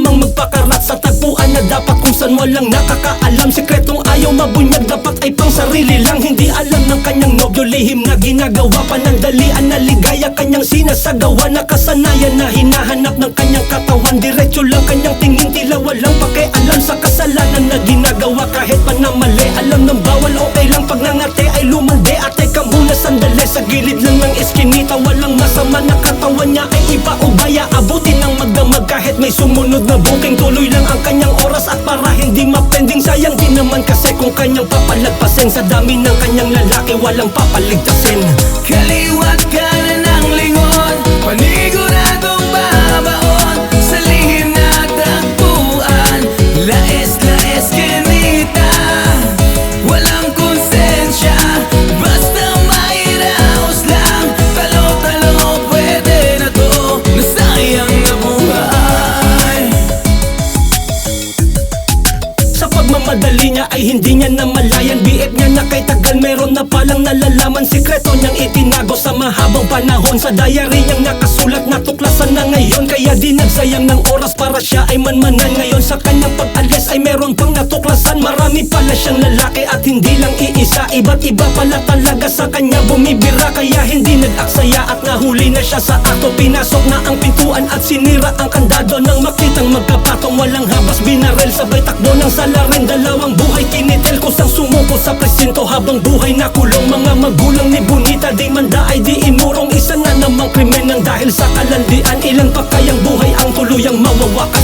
lamang magpakarat sa tagpuan na dapat kung saan walang nakakaalam. Sikretong ayaw mabunyag, dapat ay pang sarili lang. Hindi alam ng kanyang nobyo, lihim na ginagawa. Panandalian na ligaya kanyang sinasagawa. Nakasanayan na hinahanap ng kanyang katawan. Diretso lang kanyang tingin, tila walang pakialam sa kasalanan na ginagawa. Kahit pa na mali, alam ng bawal, okay lang pag nangate ay lumande. At teka muna sandali, sa gilid lang ng eskinita walang masama na katawan niya ay iba o baya. Abutin ng magdamag kahit may sumunod na booking. Tuloy lang ang kanyang oras at para hindi mapending. Sayang din naman kasi kung kanyang papalagpasin. Sa dami ng kanyang lalaki walang papaligtasin. Kaliwat ka na ng lingon, paniguradong babaon sa lihim na tagpuan. Lais-lais kinita, walang konsensya, basta mairaos lang. Talo-talo pwede na to, nasayang na buhay. Sa pagmamadali niya ay hindi niya namalayan. Biit niya na kay tagal meron na palang nalalaman. Sikreto niyang itinago sa mahabang panahon. Sa diary niyang nakasulat, natuklasan na ngayon. Kaya di nagsayang ng oras para siya ay manmanan. Ngayon sa kanyang pag-alis ay meron pang natuklasan. Marami pala siyang lalaki at hindi lang iisa. Iba't iba pala talaga sa kanya bumibira. Kaya hindi nag-aksaya at nahuli na siya sa akto. Pinasok na ang pintuan at sinira ang kandado. Nang makitang magkapatong walang habas, binarel sabay takbo ng salarin. Dalawang buhay kinitil, kusang sumuko sa presinto habang buhay na kulong. Mga magulang ni Bonita di manda ay di inurong. Isa na namang krimen ng dahil sa kalandian. Ilan pa kayang buhay ang tuluyang mawawakas